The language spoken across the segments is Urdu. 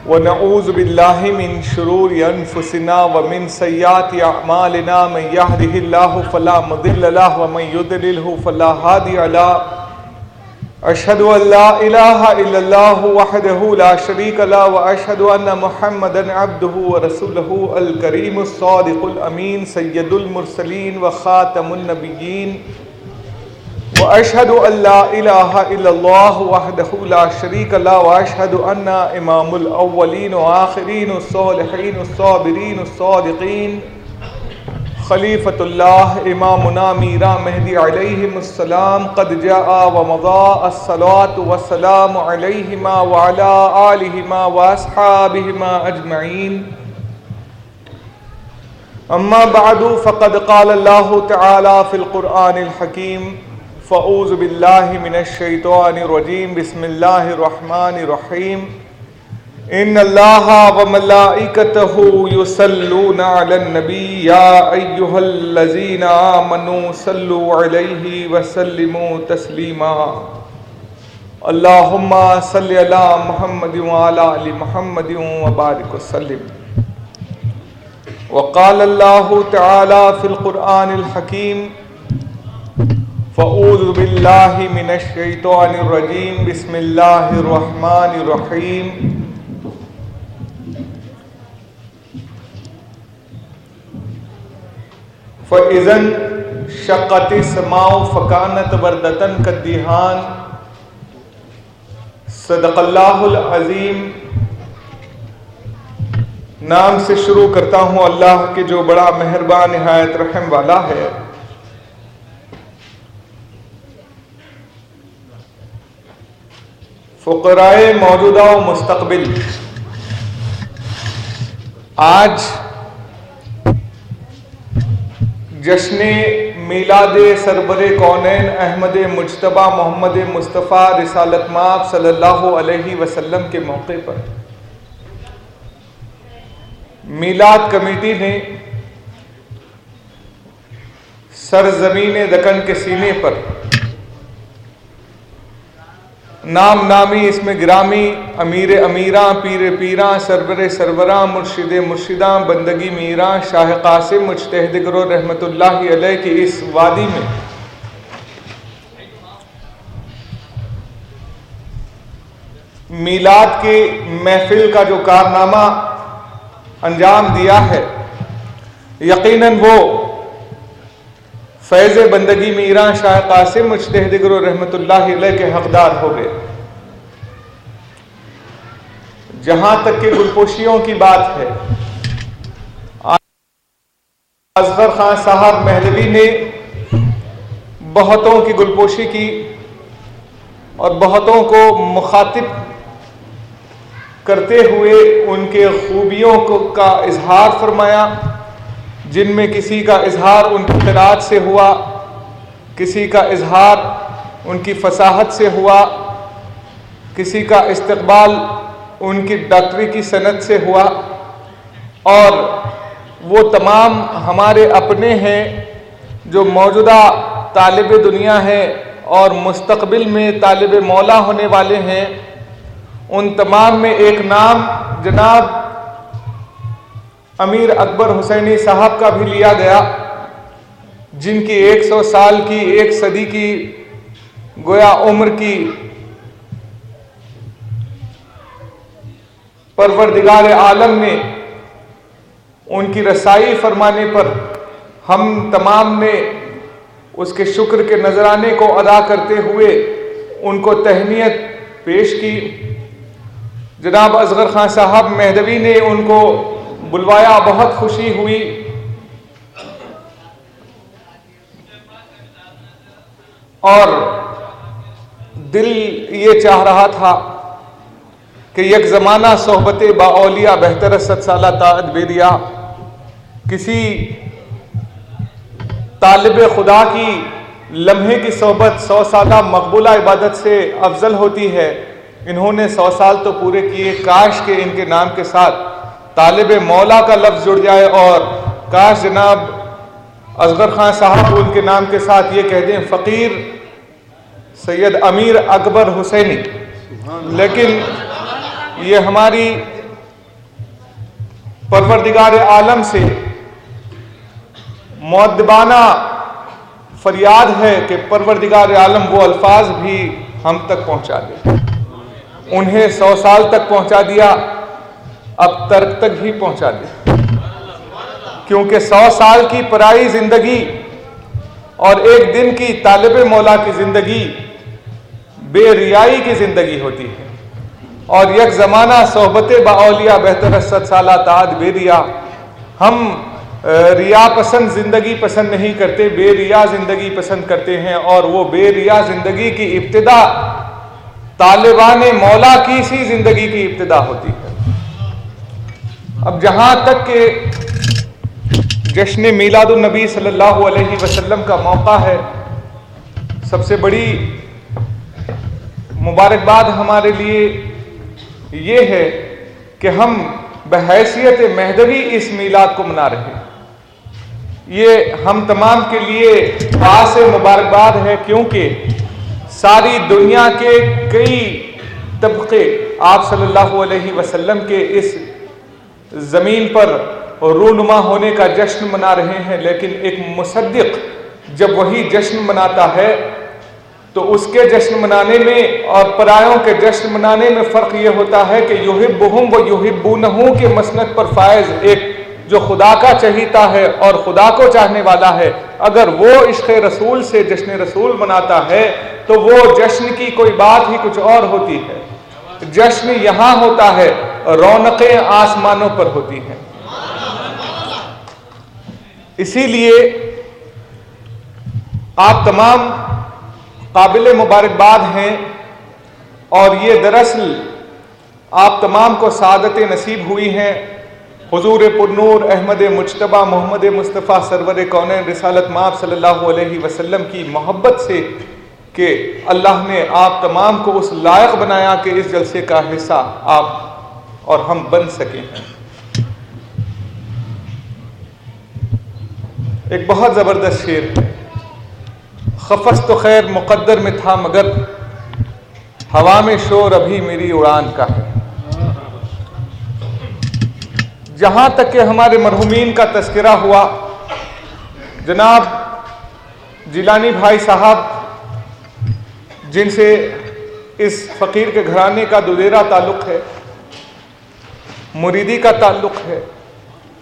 ونعوذ بالله من شرور أنفسنا ومن سيئات أعمالنا من يهده الله فلا مضل له ومن يضلله فلا هادي له أشهد أن لا إله إلا الله وحده لا شريك له وأشهد أن محمدا عبده ورسوله الكريم الصادق الأمين سيد المرسلين وخاتم النبيين وأشهد أن لا إله إلا الله وحده لا شريك له وأشهد أن إمام الأولين وآخرين الصالحين الصابرين الصادقين خلیفۃ اللہ امامنا میرا مہدی علیہم السلام قد جاء ومضى الصلاة والسلام علیہما وعلى آلہما واصحابہما اجمعین اما بعد فقد قال اللہ تعالی فی القرآن الحکیم فاعوذ باللہ من الشیطان الرجیم بسم اللہ الرحمن الرحیم ان اللہ وملائکتہ یصلون علی النبی یا ایہا الذین آمنوا صلوا علیہ وسلموا تسلیما اللہم صلی علی محمد وعلی آل محمد وبارک وسلم وقال اللہ تعالی فی القرآن الحکیم فاعوذ باللہ من الشیطان الرجیم بسم اللہ الرحمن الرحیم فَإِذَا انشَقَّتِ السَّمَاءُ فَكَانَتْ وَرْدَةً كَالدِّهَانِ صدق اللہ العظیم۔ نام سے شروع کرتا ہوں اللہ کے جو بڑا مہربان نہایت رحم والا ہے۔ فقرائے موجودہ و مستقبل، آج جشن میلاد سرور کونین احمد مجتبیٰ محمد مصطفیٰ رسالت مآب صلی اللہ علیہ وسلم کے موقع پر میلاد کمیٹی نے سرزمین دکن کے سینے پر نام نامی اسم گرامی امیر امیراں پیر پیراں سرور سروراں مرشد مرشداں بندگی میراں شاہ قاسم مجتہد گرو رحمت اللہ علیہ کی اس وادی میں میلاد کی محفل کا جو کارنامہ انجام دیا ہے، یقیناً وہ فیض بندگی میراں شاہ قاسم مجتہد گرو رحمت اللہ علیہ کے حقدار ہو گئے۔ جہاں تک کہ گلپوشیوں کی بات ہے، اصغر خان صاحب مہدوی نے بہتوں کی گلپوشی کی اور بہتوں کو مخاطب کرتے ہوئے ان کے خوبیوں کا اظہار فرمایا، جن میں کسی کا اظہار ان کی قرات سے ہوا، کسی کا اظہار ان کی فصاحت سے ہوا، کسی کا استقبال ان کی ڈاکٹری کی صنعت سے ہوا، اور وہ تمام ہمارے اپنے ہیں جو موجودہ طالب دنیا ہیں اور مستقبل میں طالب مولا ہونے والے ہیں۔ ان تمام میں ایک نام جناب امیر اکبر حسینی صاحب کا بھی لیا گیا، جن کی 100 سال کی، 1 صدی کی گویا عمر کی پروردگار عالم نے ان کی رسائی فرمانے پر ہم تمام نے اس کے شکر کے نذرانے کو ادا کرتے ہوئے ان کو تہنیت پیش کی۔ جناب اصغر خان صاحب مہدوی نے ان کو بلوایا، بہت خوشی ہوئی، اور دل یہ چاہ رہا تھا کہ یک زمانہ صحبت با اولیاء بہتر 100 سالہ طاعت بیدیا، کسی طالب خدا کی لمحے کی صحبت 100 سالہ مقبولہ عبادت سے افضل ہوتی ہے۔ انہوں نے 100 سال تو پورے کیے، کاش کہ ان کے نام کے ساتھ طالب مولا کا لفظ جڑ جائے، اور کاش جناب اصغر خان صاحب ان کے نام کے ساتھ یہ کہہ دیں فقیر سید امیر اکبر حسینی، لیکن یہ ہماری پروردگار عالم سے مؤدبانہ فریاد ہے کہ پروردگار عالم وہ الفاظ بھی ہم تک پہنچا دے. انہیں 100 سال تک پہنچا دیا، اب ترک تک بھی پہنچا دے، کیونکہ 100 سال کی پرائی زندگی اور ایک دن کی طالب مولا کی زندگی بے ریائی کی زندگی ہوتی ہے، اور یک زمانہ صحبت با اولیاء بہتر از 100 سالہ تعاد بے ریا. ہم ریا پسند زندگی پسند نہیں کرتے، بے ریا زندگی پسند کرتے ہیں، اور وہ بے ریا زندگی کی ابتدا طالبان مولا کی سی زندگی کی ابتدا ہوتی ہے. اب جہاں تک کہ جشن میلاد النبی صلی اللہ علیہ وسلم کا موقع ہے، سب سے بڑی مبارکباد ہمارے لیے یہ ہے کہ ہم بحیثیت مہدوی اس میلاد کو منا رہے ہیں. یہ ہم تمام کے لیے خاص مبارکباد ہے، کیونکہ ساری دنیا کے کئی طبقے آپ صلی اللہ علیہ وسلم کے اس زمین پر رونما ہونے کا جشن منا رہے ہیں، لیکن ایک مصدق جب وہی جشن مناتا ہے تو اس کے جشن منانے میں اور پرایوں کے جشن منانے میں فرق یہ ہوتا ہے کہ یحبہم و یحبونہ کے مسند پر فائز ایک جو خدا کا چہیتا ہے اور خدا کو چاہنے والا ہے، اگر وہ عشق رسول سے جشن رسول مناتا ہے تو وہ جشن کی کوئی بات ہی کچھ اور ہوتی ہے. جشن یہاں ہوتا ہے، رونقیں آسمانوں پر ہوتی ہیں. اسی لیے آپ تمام قابل مبارکباد ہیں، اور یہ دراصل آپ تمام کو سعادتیں نصیب ہوئی ہیں حضور پرنور احمد مجتبیٰ محمد مصطفیٰ سرور کونین رسالت مآب صلی اللہ علیہ وسلم کی محبت سے کہ اللہ نے آپ تمام کو اس لائق بنایا کہ اس جلسے کا حصہ آپ اور ہم بن سکیں. ایک بہت زبردست شعر ہے، خفس تو خیر مقدر میں تھا مگر ہوا میں شور ابھی میری اڑان کا ہے. جہاں تک کہ ہمارے مرحومین کا تذکرہ ہوا، جناب جیلانی بھائی صاحب جن سے اس فقیر کے گھرانے کا دلیرا تعلق ہے، مریدی کا تعلق ہے،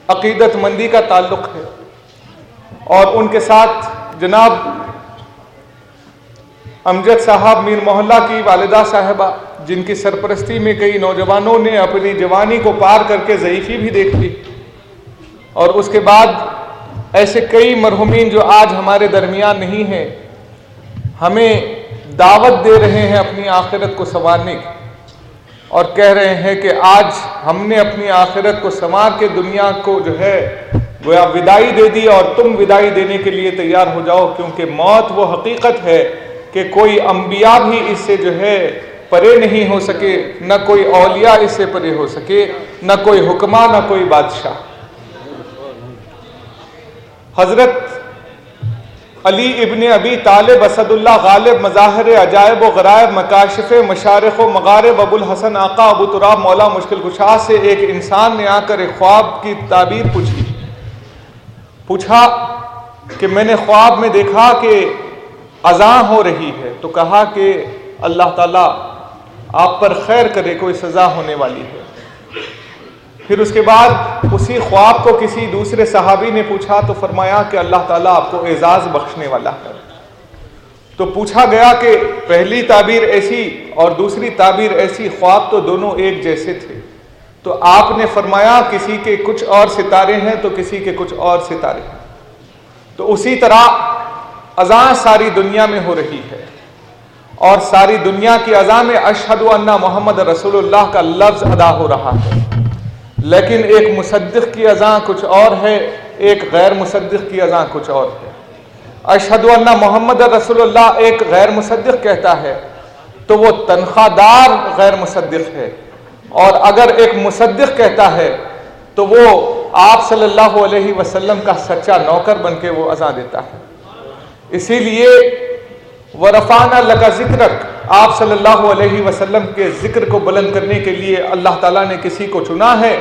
عقیدت مندی کا تعلق ہے، اور ان کے ساتھ جناب امجد صاحب میر محلہ کی والدہ صاحبہ جن کی سرپرستی میں کئی نوجوانوں نے اپنی جوانی کو پار کر کے ضعیفی بھی دیکھ لی، اور اس کے بعد ایسے کئی مرحومین جو آج ہمارے درمیان نہیں ہیں، ہمیں دعوت دے رہے ہیں اپنی آخرت کو سنوارنے کی، اور کہہ رہے ہیں کہ آج ہم نے اپنی آخرت کو سنوار کے دنیا کو جو ہے گویا وداعی دے دی، اور تم وداعی دینے کے لیے تیار ہو جاؤ، کیونکہ موت وہ حقیقت ہے کہ کوئی انبیاء بھی اس سے جو ہے پرے نہیں ہو سکے، نہ کوئی اولیاء اس سے پرے ہو سکے، نہ کوئی حکماں، نہ کوئی بادشاہ. حضرت علی ابن ابی طالب اسد اللہ غالب مظاہر عجائب و غرائب مکاشف مشارق و مغارب ابو الحسن آقا ابو تراب مولا مشکل کشا سے ایک انسان نے آ کر ایک خواب کی تعبیر پوچھا کہ میں نے خواب میں دیکھا کہ اذان ہو رہی ہے، تو کہا کہ اللہ تعالیٰ آپ پر خیر کرے، کوئی سزا ہونے والی ہے. پھر اس کے بعد اسی خواب کو کسی دوسرے صحابی نے پوچھا تو فرمایا کہ اللہ تعالیٰ آپ کو اعزاز بخشنے والا ہے. تو پوچھا گیا کہ پہلی تعبیر ایسی اور دوسری تعبیر ایسی، خواب تو دونوں ایک جیسے تھے. تو آپ نے فرمایا کسی کے کچھ اور ستارے ہیں تو کسی کے کچھ اور ستارے ہیں. تو اسی طرح اذان ساری دنیا میں ہو رہی ہے، اور ساری دنیا کی اذان میں اشہد ان محمد رسول اللہ کا لفظ ادا ہو رہا ہے، لیکن ایک مصدق کی اذان کچھ اور ہے، ایک غیر مصدق کی اذان کچھ اور ہے. اشہد ان محمد رسول اللہ ایک غیر مصدق کہتا ہے تو وہ تنخواہ دار غیر مصدق ہے، اور اگر ایک مصدق کہتا ہے تو وہ آپ صلی اللہ علیہ وسلم کا سچا نوکر بن کے وہ اذان دیتا ہے. اسی لیے وَرَفَعْنَا لَكَ ذِكْرَكَ، آپ صلی اللہ علیہ وسلم کے ذکر کو بلند کرنے کے لیے اللہ تعالیٰ نے کسی کو چنا ہے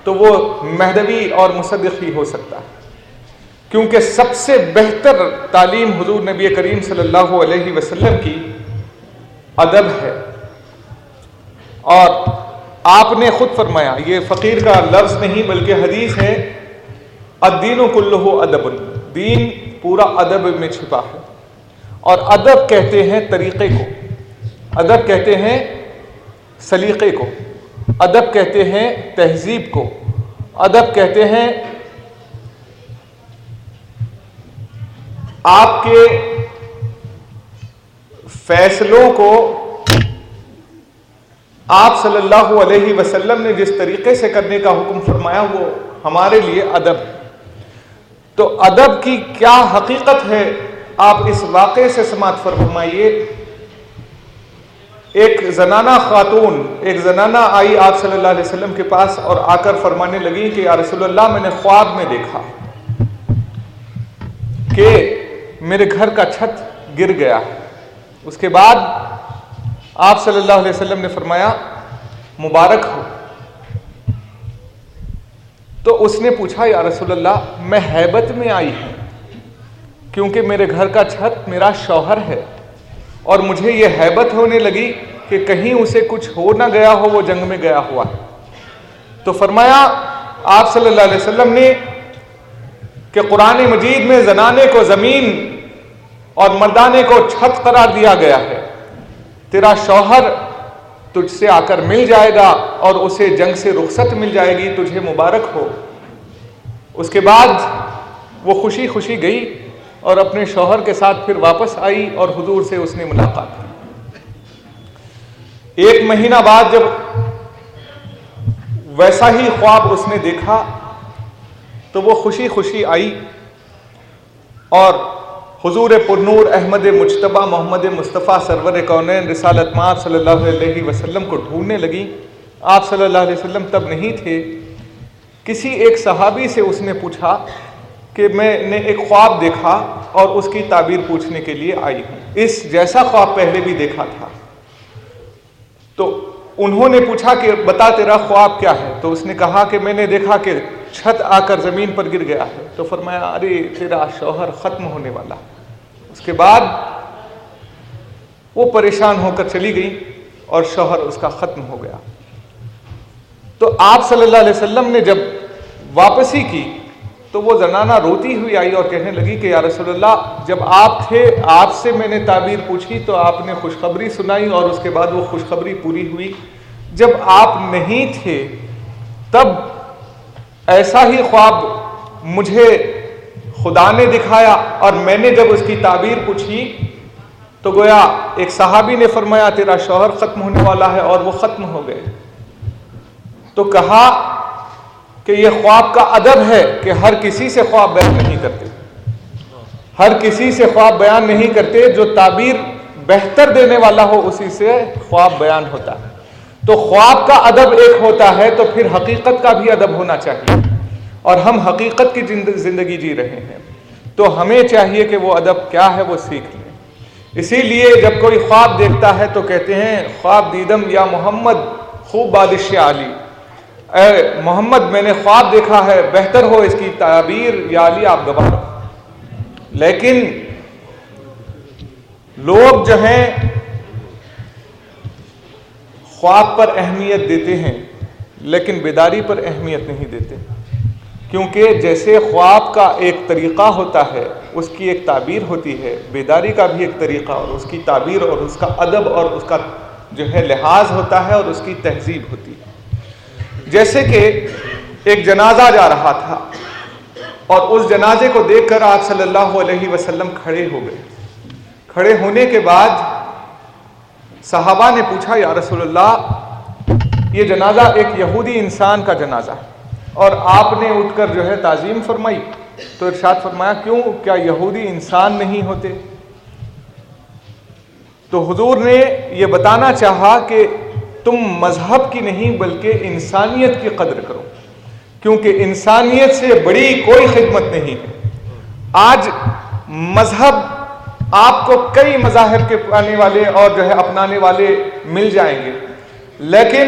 تو وہ مہدوی اور مصدق ہی ہو سکتا ہے، کیونکہ سب سے بہتر تعلیم حضور نبی کریم صلی اللہ علیہ وسلم کی ادب ہے۔ اور آپ نے خود فرمایا، یہ فقیر کا لفظ نہیں بلکہ حدیث ہے، الدین کلہ ادب، دین پورا ادب میں چھپا ہے۔ اور ادب کہتے ہیں طریقے کو، ادب کہتے ہیں سلیقے کو، ادب کہتے ہیں تہذیب کو، ادب کہتے ہیں آپ کے فیصلوں کو آپ صلی اللہ علیہ وسلم نے جس طریقے سے کرنے کا حکم فرمایا وہ ہمارے لیے ادب ہے۔ تو ادب کی کیا حقیقت ہے آپ اس واقعے سے سماعت فرمائیے۔ ایک زنانہ خاتون، ایک زنانہ آئی آپ صلی اللہ علیہ وسلم کے پاس اور آ کر فرمانے لگی کہ یا رسول اللہ، میں نے خواب میں دیکھا کہ میرے گھر کا چھت گر گیا ہے۔ اس کے بعد آپ صلی اللہ علیہ وسلم نے فرمایا مبارک ہو۔ تو اس نے پوچھا یا رسول اللہ، میں ہیبت میں آئی ہوں کیونکہ میرے گھر کا چھت میرا شوہر ہے اور مجھے یہ ہیبت ہونے لگی کہ کہیں اسے کچھ ہو نہ گیا ہو، وہ جنگ میں گیا ہوا ہے۔ تو فرمایا آپ صلی اللہ علیہ وسلم نے کہ قرآن مجید میں زنانے کو زمین اور مردانے کو چھت قرار دیا گیا ہے، تیرا شوہر تجھ سے آ کر مل جائے گا اور اسے جنگ سے رخصت مل جائے گی، تجھے مبارک ہو۔ اس کے بعد وہ خوشی خوشی گئی اور اپنے شوہر کے ساتھ پھر واپس آئی اور حضور سے اس نے ملاقات کی۔ 1 مہینہ بعد جب ویسا ہی خواب اس نے دیکھا تو وہ خوشی خوشی آئی اور حضور پرنور احمد مجتبیٰ محمد مصطفیٰ سرور کونین رسالت مآب صلی اللہ علیہ وسلم کو ڈھونڈنے لگی۔ آپ صلی اللہ علیہ وسلم تب نہیں تھے۔ کسی ایک صحابی سے اس نے پوچھا کہ میں نے ایک خواب دیکھا اور اس کی تعبیر پوچھنے کے لیے آئی ہوں، اس جیسا خواب پہلے بھی دیکھا تھا۔ تو انہوں نے پوچھا کہ بتا تیرا خواب کیا ہے؟ تو اس نے کہا کہ میں نے دیکھا کہ چھت آ کر زمین پر گر گیا ہے۔ تو فرمایا ارے تیرا شوہر ختم ہونے والا۔ اس کے بعد وہ پریشان ہو کر چلی گئی اور شوہر اس کا ختم ہو گیا۔ تو آپ صلی اللہ علیہ وسلم نے جب واپسی کی تو وہ زنانہ روتی ہوئی آئی اور کہنے لگی کہ یا رسول اللہ، جب آپ تھے آپ سے میں نے تعبیر پوچھی تو آپ نے خوشخبری سنائی اور اس کے بعد وہ خوشخبری پوری ہوئی۔ جب آپ نہیں تھے تب ایسا ہی خواب مجھے خدا نے دکھایا اور میں نے جب اس کی تعبیر پوچھی تو گویا ایک صحابی نے فرمایا تیرا شوہر ختم ہونے والا ہے اور وہ ختم ہو گئے۔ تو کہا کہ یہ خواب کا ادب ہے کہ ہر کسی سے خواب بیان نہیں کرتے، ہر کسی سے خواب بیان نہیں کرتے، جو تعبیر بہتر دینے والا ہو اسی سے خواب بیان ہوتا ہے۔ تو خواب کا ادب ایک ہوتا ہے تو پھر حقیقت کا بھی ادب ہونا چاہیے، اور ہم حقیقت کی زندگی جی رہے ہیں تو ہمیں چاہیے کہ وہ ادب کیا ہے وہ سیکھ لیں۔ اسی لیے جب کوئی خواب دیکھتا ہے تو کہتے ہیں خواب دیدم یا محمد خوب بادش علی، اے محمد میں نے خواب دیکھا ہے، بہتر ہو اس کی تعبیر یا علی آپ گواہ رہو۔ لیکن لوگ جو ہیں خواب پر اہمیت دیتے ہیں لیکن بیداری پر اہمیت نہیں دیتے، کیونکہ جیسے خواب کا ایک طریقہ ہوتا ہے اس کی ایک تعبیر ہوتی ہے، بیداری کا بھی ایک طریقہ اور اس کی تعبیر اور اس کا ادب اور اس کا جو ہے لحاظ ہوتا ہے اور اس کی تہذیب ہوتی ہے۔ جیسے کہ ایک جنازہ جا رہا تھا اور اس جنازے کو دیکھ کر آپ صلی اللہ علیہ وسلم کھڑے ہو گئے۔ کھڑے ہونے کے بعد صحابہ نے پوچھا یا رسول اللہ، یہ جنازہ ایک یہودی انسان کا جنازہ ہے اور آپ نے اٹھ کر جو ہے تعظیم فرمائی، تو ارشاد فرمایا کیوں، کیا یہودی انسان نہیں ہوتے؟ تو حضور نے یہ بتانا چاہا کہ تم مذہب کی نہیں بلکہ انسانیت کی قدر کرو، کیونکہ انسانیت سے بڑی کوئی خدمت نہیں ہے۔ آج مذہب آپ کو کئی مذاہب کے پانے والے اور جو ہے اپنانے والے مل جائیں گے، لیکن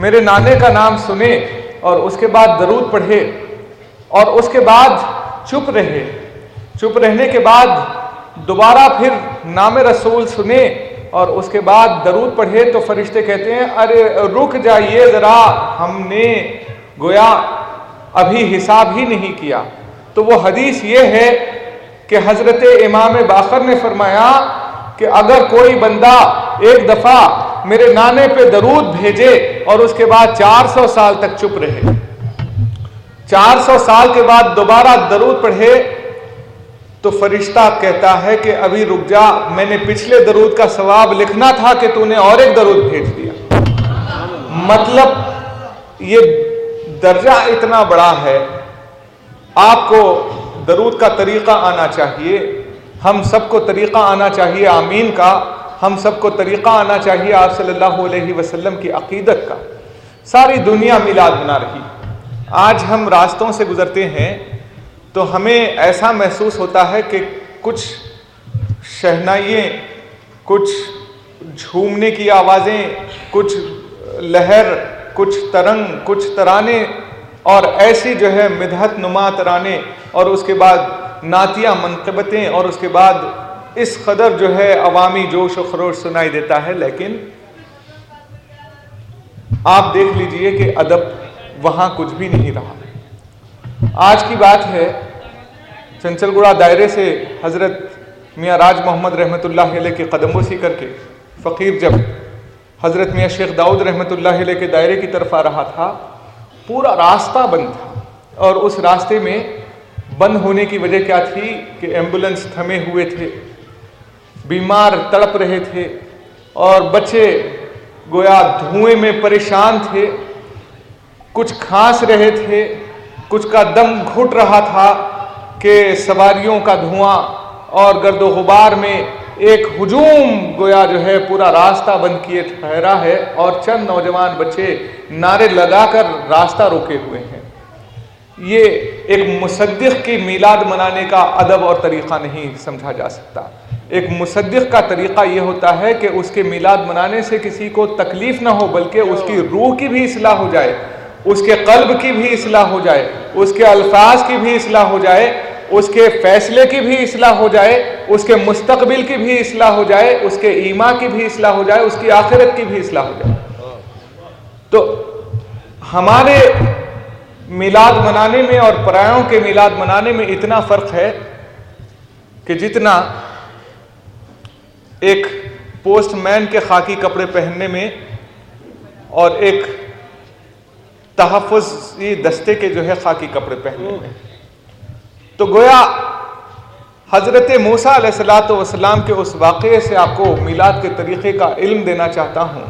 میرے نانے کا نام سنے اور اس کے بعد درود پڑھے اور اس کے بعد چپ رہے، چپ رہنے کے بعد دوبارہ پھر نام رسول سنے اور اس کے بعد درود پڑھے، تو فرشتے کہتے ہیں ارے رک جائیے ذرا، ہم نے گویا ابھی حساب ہی نہیں کیا۔ تو وہ حدیث یہ ہے کہ حضرت امام باقر نے فرمایا کہ اگر کوئی بندہ ایک دفعہ میرے نانے پہ درود بھیجے اور اس کے بعد 400 سال تک چپ رہے، 400 سال کے بعد دوبارہ درود پڑھے، تو فرشتہ کہتا ہے کہ ابھی رک جا، میں نے پچھلے درود کا ثواب لکھنا تھا کہ تو نے اور ایک درود بھیج دیا۔ مطلب یہ درجہ اتنا بڑا ہے۔ آپ کو درود کا طریقہ آنا چاہیے، ہم سب کو طریقہ آنا چاہیے آمین کا، ہم سب کو طریقہ آنا چاہیے آپ صلی اللہ علیہ وسلم کی عقیدت کا۔ ساری دنیا میلاد منا رہی۔ آج ہم راستوں سے گزرتے ہیں تو ہمیں ایسا محسوس ہوتا ہے کہ کچھ شہنائییں، کچھ جھومنے کی آوازیں، کچھ لہر، کچھ ترنگ، کچھ ترانے اور ایسی جو ہے مدحت نما ترانے، اور اس کے بعد نعتیہ منقبتیں، اور اس کے بعد اس قدر جو ہے عوامی جوش و خروش سنائی دیتا ہے، لیکن آپ دیکھ لیجئے کہ ادب وہاں کچھ بھی نہیں رہا۔ آج کی بات ہے، چنچل گڑا دائرے سے حضرت میاں راج محمد رحمۃ اللہ علیہ کے قدم بوسی کر کے فقیر جب حضرت میاں شیخ داؤد رحمۃ اللہ علیہ کے دائرے کی طرف آ رہا تھا، پورا راستہ بند تھا، اور اس راستے میں بند ہونے کی وجہ کیا تھی کہ ایمبولنس تھمے ہوئے تھے، بیمار تڑپ رہے تھے، اور بچے گویا دھوئیں میں پریشان تھے، کچھ کھانس رہے تھے، کچھ کا دم گھٹ رہا تھا کہ سواریوں کا دھواں اور گرد و غبار میں ایک ہجوم گویا جو ہے پورا راستہ بند کیے ٹھہرا ہے، اور چند نوجوان بچے نعرے لگا کر راستہ روکے ہوئے ہیں۔ یہ ایک مصدق کی میلاد منانے کا ادب اور طریقہ نہیں سمجھا جا سکتا۔ ایک مصدق کا طریقہ یہ ہوتا ہے کہ اس کے میلاد منانے سے کسی کو تکلیف نہ ہو، بلکہ اس کی روح کی بھی اصلاح ہو جائے، اس کے قلب کی بھی اصلاح ہو جائے، اس کے الفاظ کی بھی اصلاح ہو جائے، اس کے فیصلے کی بھی اصلاح ہو جائے، اس کے مستقبل کی بھی اصلاح ہو جائے، اس کے ایمان کی بھی اصلاح ہو جائے، اس کی آخرت کی بھی اصلاح ہو جائے۔ تو ہمارے میلاد منانے میں اور پرایوں کے میلاد منانے میں اتنا فرق ہے کہ جتنا ایک پوسٹ مین کے خاکی کپڑے پہننے میں اور ایک تحفظی دستے کے جو ہے خاکی کپڑے پہننے میں، تو گویا حضرت موسیٰ علیہ السلام کے اس واقعے سے آپ کو میلاد کے طریقے کا علم دینا چاہتا ہوں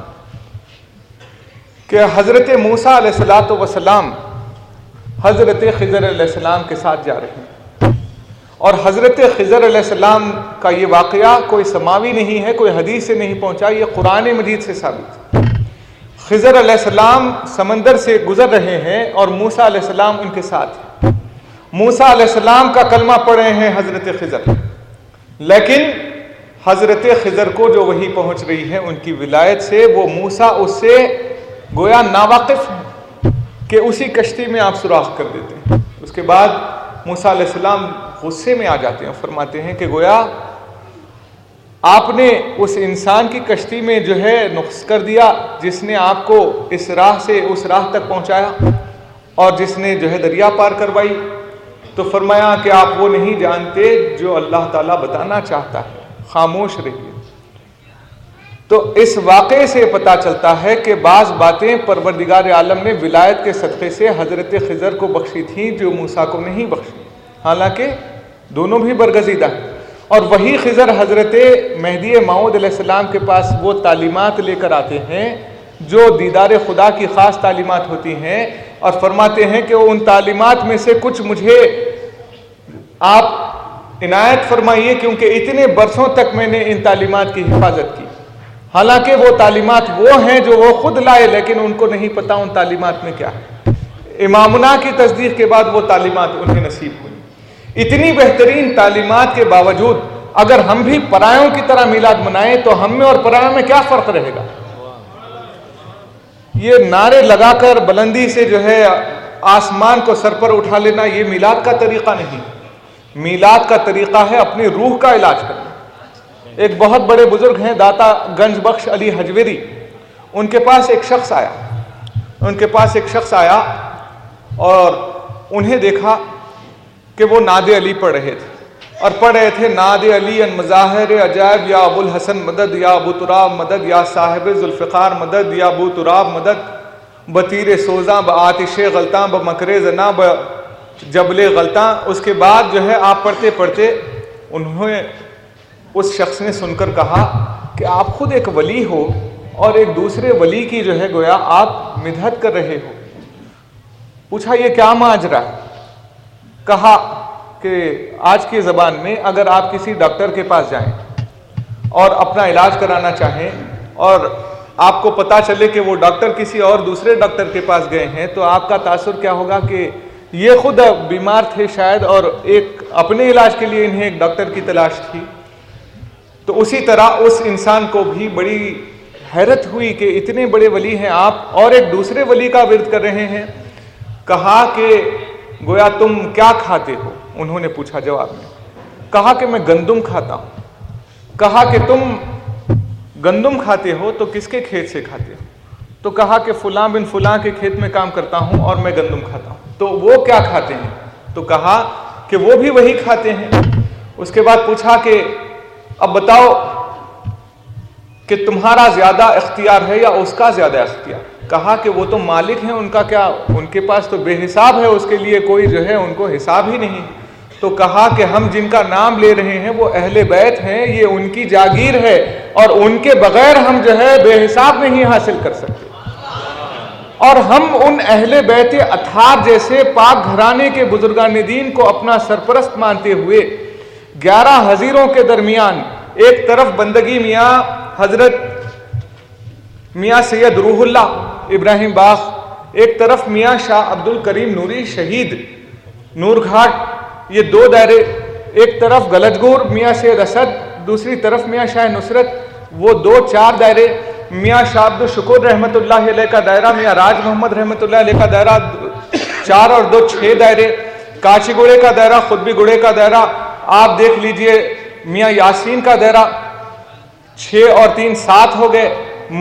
کہ حضرت موسیٰ علیہ السلام حضرت خضر علیہ السلام کے ساتھ جا رہے ہیں، اور حضرت خضر علیہ السلام کا یہ واقعہ کوئی سماوی نہیں ہے، کوئی حدیث سے نہیں پہنچا، یہ قرآن مجید سے ثابت ہے۔ خضر علیہ السلام سمندر سے گزر رہے ہیں اور موسیٰ علیہ السلام ان کے ساتھ ہیں۔ موسیٰ علیہ السلام کا کلمہ پڑھ رہے ہیں حضرت خضر، لیکن حضرت خضر کو جو وحی پہنچ رہی ہے ان کی ولایت سے، وہ موسیٰ اس سے گویا ناواقف ہیں کہ اسی کشتی میں آپ سوراخ کر دیتے ہیں۔ اس کے بعد موسیٰ علیہ السلام غصے میں آ جاتے ہیں، فرماتے ہیں کہ گویا آپ نے اس انسان کی کشتی میں جو ہے نقص کر دیا جس نے آپ کو اس راہ سے اس راہ تک پہنچایا اور جس نے جو ہے دریا پار کروائی۔ تو فرمایا کہ آپ وہ نہیں جانتے جو اللہ تعالیٰ بتانا چاہتا ہے، خاموش رہیے۔ تو اس واقعے سے پتہ چلتا ہے کہ بعض باتیں پروردگار عالم نے ولایت کے صدقے سے حضرت خضر کو بخشی تھیں جو موسیٰ کو نہیں بخشی، حالانکہ دونوں بھی برگزیدہ ہیں۔ اور وہی خضر حضرت مہدی موعود علیہ السلام کے پاس وہ تعلیمات لے کر آتے ہیں جو دیدار خدا کی خاص تعلیمات ہوتی ہیں، اور فرماتے ہیں کہ ان تعلیمات میں سے کچھ مجھے آپ عنایت فرمائیے، کیونکہ اتنے برسوں تک میں نے ان تعلیمات کی حفاظت کی۔ حالانکہ وہ تعلیمات وہ ہیں جو وہ خود لائے، لیکن ان کو نہیں پتا ان تعلیمات میں کیا ہے۔ امامنا کی تصدیق کے بعد وہ تعلیمات انہیں نصیب ہوئی۔ اتنی بہترین تعلیمات کے باوجود اگر ہم بھی پرایوں کی طرح میلاد منائیں تو ہم میں اور پرایوں میں کیا فرق رہے گا؟ یہ نعرے لگا کر بلندی سے جو ہے آسمان کو سر پر اٹھا لینا یہ میلاد کا طریقہ نہیں. میلاد کا طریقہ ہے اپنی روح کا علاج کرنا. ایک بہت بڑے بزرگ ہیں داتا گنج بخش علی حجویری، ان کے پاس ایک شخص آیا اور انہیں دیکھا کہ وہ نعت علی پڑھ رہے تھے اور پڑھ رہے تھے نعت علی ان مظاہر عجائب یا ابو الحسن مدد یا ابو تراب مدد یا صاحب ذوالفقار مدد یا ابو تراب مدد بطیر سوزاں بآتش غلطاں بمکر زنا بجبل غلطاں. اس کے بعد جو ہے آپ پڑھتے پڑھتے انہیں اس شخص نے سن کر کہا کہ آپ خود ایک ولی ہو اور ایک دوسرے ولی کی جو ہے گویا آپ مدحت کر رہے ہو. پوچھا یہ کیا ماجرا ہے؟ کہا کہ آج کی زبان میں اگر آپ کسی ڈاکٹر کے پاس جائیں اور اپنا علاج کرانا چاہیں اور آپ کو پتا چلے کہ وہ ڈاکٹر کسی اور دوسرے ڈاکٹر کے پاس گئے ہیں تو آپ کا تاثر کیا ہوگا کہ یہ خود بیمار تھے شاید اور ایک اپنے علاج کے لیے انہیں ایک ڈاکٹر کی تلاش تھی. تو اسی طرح اس انسان کو بھی بڑی حیرت ہوئی کہ اتنے بڑے ولی ہیں آپ اور ایک دوسرے ولی کا ورد کر رہے ہیں. کہا کہ گویا تم کیا کھاتے ہو؟ انہوں نے پوچھا جواب میں. کہا کہ میں گندم کھاتا ہوں. کہا کہ تم گندم کھاتے ہو تو کس کے کھیت سے کھاتے ہو؟ تو کہا کہ فلاں بن فلاں کے کھیت میں کام کرتا ہوں اور میں گندم کھاتا ہوں. تو وہ کیا کھاتے ہیں؟ تو کہا کہ وہ بھی وہی کھاتے ہیں. اس کے بعد پوچھا کہ اب بتاؤ کہ تمہارا زیادہ اختیار ہے یا اس کا زیادہ اختیار؟ کہا کہ وہ تو مالک ہیں، ان کا کیا، ان کے پاس تو بے حساب ہے، اس کے لیے کوئی جو ہے ان کو حساب ہی نہیں. تو کہا کہ ہم جن کا نام لے رہے ہیں وہ اہل بیت ہیں، یہ ان کی جاگیر ہے اور ان کے بغیر ہم جو ہے بے حساب نہیں حاصل کر سکتے. اور ہم ان اہل بیت اطہار جیسے پاک گھرانے کے بزرگان دین کو اپنا سرپرست مانتے ہوئے 11 حضیروں کے درمیان ایک طرف بندگی میاں حضرت میاں سید روح اللہ ابراہیم باغ، ایک طرف میاں شاہ عبد الکریم نوری شہید نور گھاٹ، یہ 2 دائرے، ایک طرف گلجگور میاں سید اسد، دوسری طرف میاں شاہ نصرت، وہ 4 دائرے، میاں شاہ عبد الشکور رحمۃ اللہ علیہ کا دائرہ، میاں راج محمد رحمۃ اللہ علیہ کا دائرہ 4 اور 2 6 دائرے، کاچی گوڑے کا دائرہ، خطبی گوڑے کا دائرہ آپ دیکھ لیجئے، میاں یاسین کا دائرہ 6 اور 3 7 ہو گئے،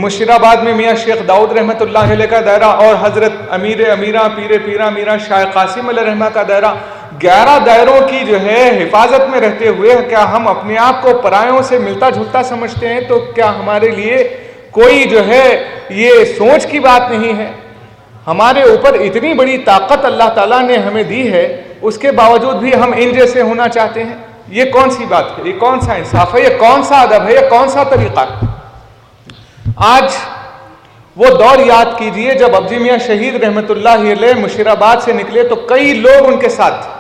مشیر آباد میں میاں شیخ داؤد رحمۃ اللہ علیہ کا دائرہ اور حضرت امیر امیرہ پیر پیرہ میرا شاہ قاسم علیہ رحمہ کا دائرہ. 11 دائروں کی جو ہے حفاظت میں رہتے ہوئے کیا ہم اپنے آپ کو پرایوں سے ملتا جھلتا سمجھتے ہیں؟ تو کیا ہمارے لیے کوئی جو ہے یہ سوچ کی بات نہیں ہے؟ ہمارے اوپر اتنی بڑی طاقت اللہ تعالیٰ نے ہمیں دی ہے، اس کے باوجود بھی ہم ان جیسے ہونا چاہتے ہیں. یہ کون سی بات ہے؟ یہ کون سا انصاف ہے؟ یہ کون سا ادب ہے؟ یہ کون سا طریقہ ہے؟ آج وہ دور یاد کیجئے جب ابجی میاں شہید رحمت اللہ علیہ مشیر آباد سے نکلے تو کئی لوگ ان کے ساتھ تھے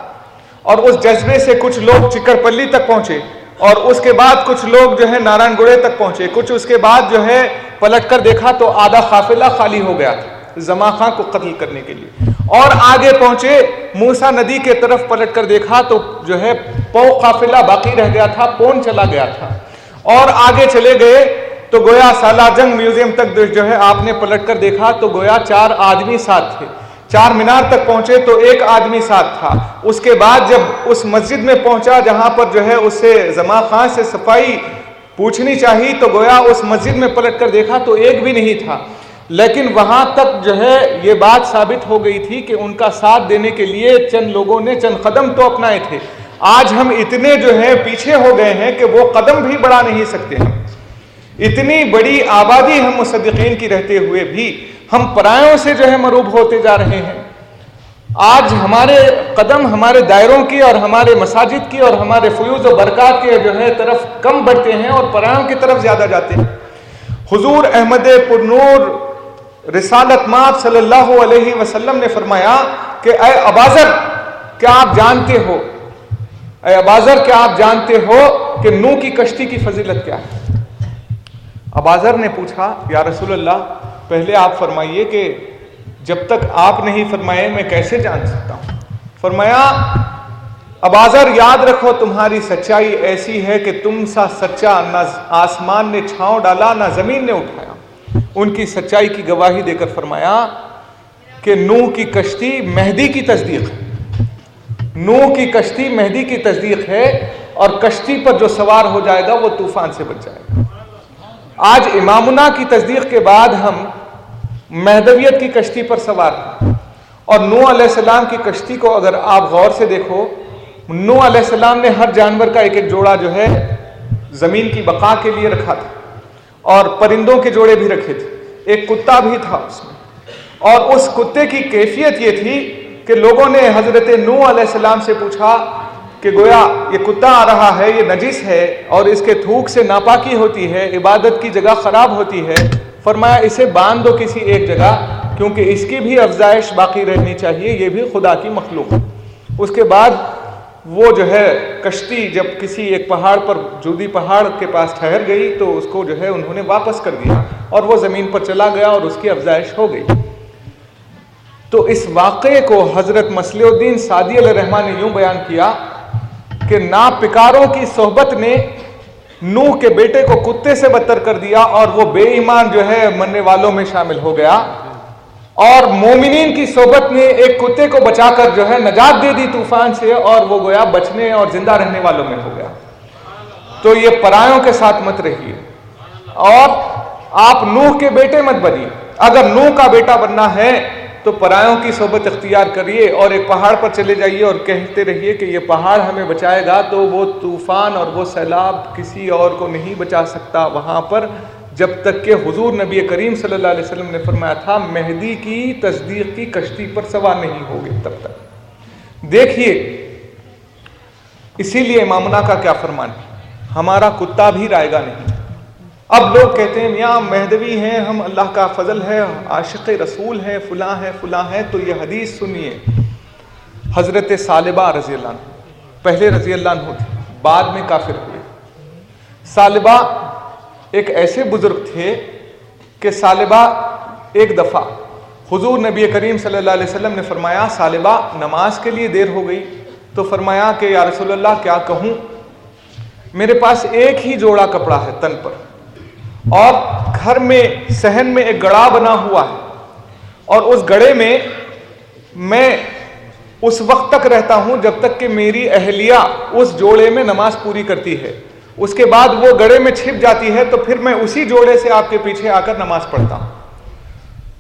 اور اس جذبے سے کچھ لوگ چکر پلی تک پہنچے اور اس کے بعد کچھ لوگ جو ہے نارائن گڑے تک پہنچے، کچھ اس کے بعد جو ہے پلٹ کر دیکھا تو آدھا قافلہ خالی ہو گیا تھا زما خاں کو قتل کرنے کے لیے، اور آگے پہنچے موسیٰ ندی کے طرف پلٹ کر دیکھا تو جو ہے پو قافلہ باقی رہ گیا تھا، پون چلا گیا تھا، اور آگے چلے گئے تو گویا سالار جنگ میوزیم تک جو ہے آپ نے پلٹ کر دیکھا تو گویا 4 آدمی ساتھ تھے. 4 مینار تک پہنچے تو 1 آدمی ساتھ تھا. اس کے بعد جب اس مسجد میں پہنچا جہاں پر جو ہے اسے زما خاں سے صفائی پوچھنی چاہیے تو گویا اس مسجد میں پلٹ کر دیکھا تو 1 بھی نہیں تھا. لیکن وہاں تک جو ہے یہ بات ثابت ہو گئی تھی کہ ان کا ساتھ دینے کے لیے چند لوگوں نے چند قدم تو اپنائے تھے. آج ہم اتنے جو ہے پیچھے ہو گئے ہیں کہ وہ قدم بھی بڑھا نہیں سکتے. ہم اتنی بڑی آبادی ہم مصدقین کی رہتے ہوئے بھی ہم پرایوں سے جو ہے مروب ہوتے جا رہے ہیں. آج ہمارے قدم ہمارے دائروں کی اور ہمارے مساجد کی اور ہمارے فیوز و برکات کے جو ہے طرف کم بڑھتے ہیں اور پرایوں کی طرف زیادہ جاتے ہیں. حضور احمد پرنور رسالت مآب صلی اللہ علیہ وسلم نے فرمایا کہ اے ابازر کیا آپ جانتے ہو، اے ابازر کیا آپ جانتے ہو کہ نوح کی کشتی کی فضیلت کیا ہے؟ ابازر نے پوچھا یا رسول اللہ پہلے آپ فرمائیے کہ جب تک آپ نہیں فرمائے میں کیسے جان سکتا ہوں؟ فرمایا ابازر یاد رکھو تمہاری سچائی ایسی ہے کہ تم سا سچا نہ آسمان نے چھاؤں ڈالا نہ زمین نے اٹھایا. ان کی سچائی کی گواہی دے کر فرمایا کہ نوح کی کشتی مہدی کی تصدیق ہے، نوح کی کشتی مہدی کی تصدیق ہے، اور کشتی پر جو سوار ہو جائے گا وہ طوفان سے بچ جائے گا۔ آج امامنا کی تصدیق کے بعد ہم مہدویت کی کشتی پر سوار ہیں، اور نوح علیہ السلام کی کشتی کو اگر آپ غور سے دیکھو، نوح علیہ السلام نے ہر جانور کا ایک ایک جوڑا جو ہے زمین کی بقا کے لیے رکھا تھا، اور پرندوں کے جوڑے بھی رکھے تھے، ایک کتا بھی تھا اس میں، اور اس کتے کی کیفیت یہ تھی کہ لوگوں نے حضرت نوح علیہ السلام سے پوچھا کہ گویا یہ کتا آ رہا ہے، یہ نجس ہے اور اس کے تھوک سے ناپاکی ہوتی ہے، عبادت کی جگہ خراب ہوتی ہے، فرمایا اسے باندھ دو کسی ایک جگہ، کیونکہ اس کی بھی افزائش باقی رہنی چاہیے، یہ بھی خدا کی مخلوق ہے۔ اس کے بعد وہ جو ہے کشتی جب کسی ایک پہاڑ پر، جودی پہاڑ کے پاس ٹھہر گئی، تو اس کو جو ہے انہوں نے واپس کر دیا اور وہ زمین پر چلا گیا اور اس کی افزائش ہو گئی۔ تو اس واقعے کو حضرت مصلح الدین سعدی علیہ الرحمہ نے یوں بیان کیا کہ ناپکاروں کی صحبت نے نوح کے بیٹے کو کتے سے بدتر کر دیا، اور وہ بے ایمان جو ہے مرنے والوں میں شامل ہو گیا، اور مومنین کی صحبت نے ایک کتے کو بچا کر جو ہے نجات دے دی طوفان سے، اور وہ گویا بچنے اور زندہ رہنے والوں میں ہو گیا۔ تو یہ پرایوں کے ساتھ مت رہیے، اور آپ نوح کے بیٹے مت بنیے۔ اگر نوح کا بیٹا بننا ہے تو پرایوں کی صحبت اختیار کریے، اور ایک پہاڑ پر چلے جائیے اور کہتے رہیے کہ یہ پہاڑ ہمیں بچائے گا، تو وہ طوفان اور وہ سیلاب کسی اور کو نہیں بچا سکتا وہاں پر، جب تک کہ حضور نبی کریم صلی اللہ علیہ وسلم نے فرمایا تھا مہدی کی تصدیق کی کشتی پر سوار نہیں ہوگے تب تک۔ دیکھیے، اسی لیے امامنا کا کیا فرمان ہے، ہمارا کتا بھی رائے گا نہیں۔ اب لوگ کہتے ہیں میاں مہدوی ہیں ہم، اللہ کا فضل ہے، عاشق رسول ہے، فلاں ہے فلاں ہے۔ تو یہ حدیث سنیے، حضرت ثعلبہ رضی اللہ عنہ، پہلے رضی اللہ عنہ تھے، بعد میں کافر ہوئے۔ ثعلبہ ایک ایسے بزرگ تھے کہ ثعلبہ ایک دفعہ حضور نبی کریم صلی اللہ علیہ وسلم نے فرمایا ثعلبہ نماز کے لیے دیر ہو گئی، تو فرمایا کہ یا رسول اللہ کیا کہوں، میرے پاس ایک ہی جوڑا کپڑا ہے تن پر، اور گھر میں صحن میں ایک گڑھا بنا ہوا ہے، اور اس گڑھے میں میں اس وقت تک رہتا ہوں جب تک کہ میری اہلیہ اس جوڑے میں نماز پوری کرتی ہے، اس کے بعد وہ گڑھے میں چھپ جاتی ہے، تو پھر میں اسی جوڑے سے آپ کے پیچھے آ کر نماز پڑھتا ہوں۔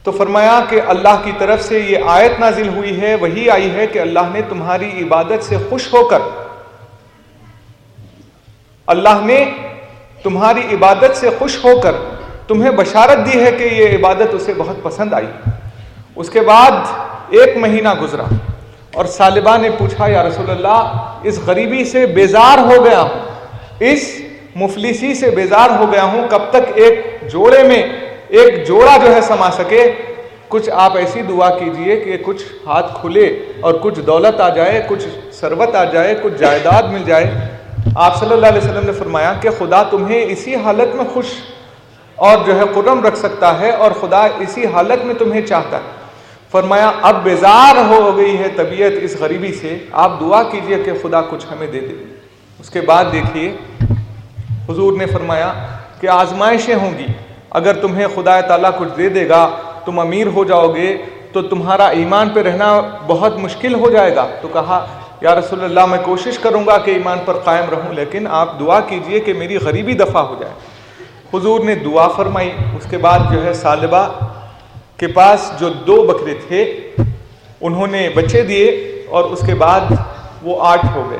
تو فرمایا کہ اللہ کی طرف سے یہ آیت نازل ہوئی ہے، وحی آئی ہے کہ اللہ نے تمہاری عبادت سے خوش ہو کر، اللہ نے تمہاری عبادت سے خوش ہو کر تمہیں بشارت دی ہے کہ یہ عبادت اسے بہت پسند آئی۔ اس کے بعد ایک مہینہ گزرا، اور ثعلبہ نے پوچھا یا رسول اللہ اس غریبی سے بیزار ہو گیا ہوں، اس مفلسی سے بیزار ہو گیا ہوں، کب تک ایک جوڑے میں ایک جوڑا جو ہے سما سکے، کچھ آپ ایسی دعا کیجئے کہ کچھ ہاتھ کھلے اور کچھ دولت آ جائے، کچھ ثروت آ جائے، کچھ جائیداد مل جائے۔ آپ صلی اللہ علیہ وسلم نے فرمایا کہ خدا تمہیں اسی حالت میں خوش اور جو ہے خرم رکھ سکتا ہے، اور خدا اسی حالت میں تمہیں چاہتا ہے۔ فرمایا اب بیزار ہو گئی ہے طبیعت اس غریبی سے، آپ دعا کیجئے کہ خدا کچھ ہمیں دے دے۔ اس کے بعد دیکھیے حضور نے فرمایا کہ آزمائشیں ہوں گی، اگر تمہیں خدا تعالیٰ کچھ دے دے گا، تم امیر ہو جاؤ گے، تو تمہارا ایمان پہ رہنا بہت مشکل ہو جائے گا۔ تو کہا یا رسول اللہ میں کوشش کروں گا کہ ایمان پر قائم رہوں، لیکن آپ دعا کیجئے کہ میری غریبی دفع ہو جائے۔ حضور نے دعا فرمائی۔ اس کے بعد جو ہے ثعلبہ کے پاس جو 2 بکرے تھے انہوں نے بچے دیے، اور اس کے بعد وہ 8 ہو گئے۔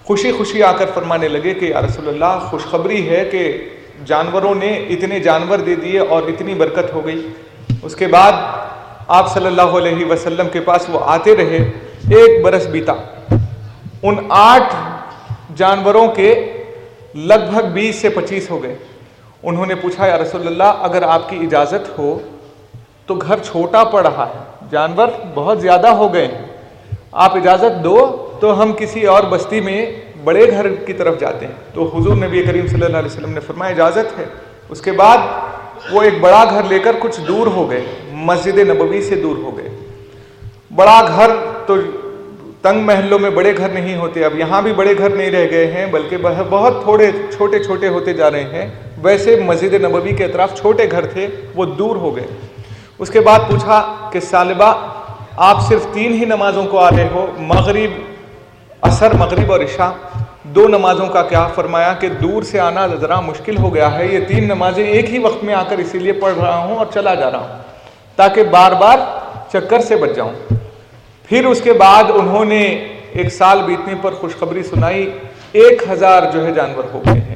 خوشی خوشی آ کر فرمانے لگے کہ یا رسول اللہ خوشخبری ہے کہ جانوروں نے اتنے جانور دے دیے اور اتنی برکت ہو گئی۔ اس کے بعد آپ صلی اللہ علیہ وسلم کے پاس وہ آتے رہے، 1 برس بیتا، ان 8 جانوروں کے لگ بھگ 20 سے 25 ہو گئے۔ انہوں نے پوچھا یا رسول اللہ اگر آپ کی اجازت ہو تو گھر چھوٹا پڑ رہا ہے، جانور بہت زیادہ ہو گئے ہیں، آپ اجازت دو تو ہم کسی اور بستی میں بڑے گھر کی طرف جاتے ہیں۔ تو حضور نبی کریم صلی اللہ علیہ وسلم نے فرمایا اجازت ہے۔ اس کے بعد وہ ایک بڑا گھر لے کر کچھ دور ہو گئے، مسجد نبوی سے دور ہو گئے۔ بڑا گھر تو تنگ محلوں میں بڑے گھر نہیں ہوتے، اب یہاں بھی بڑے گھر نہیں رہ گئے ہیں بلکہ بہت تھوڑے چھوٹے چھوٹے ہوتے جا رہے ہیں، ویسے مسجد نبوی کے اطراف چھوٹے گھر تھے وہ دور ہو گئے۔ اس کے بعد پوچھا کہ ثعلبہ آپ صرف 3 ہی نمازوں کو آ رہے ہو، مغرب، عصر، مغرب اور عشاء، 2 نمازوں کا کیا؟ فرمایا کہ دور سے آنا ذرا مشکل ہو گیا ہے، یہ 3 نمازیں ایک ہی وقت میں آ کر اسی لیے پڑھ رہا ہوں اور چلا جا رہا ہوں تاکہ بار بار چکر سے بچ جاؤں۔ پھر اس کے بعد انہوں نے 1 سال بیتنے پر خوشخبری سنائی، 1000 جو ہے جانور ہو گئے ہیں۔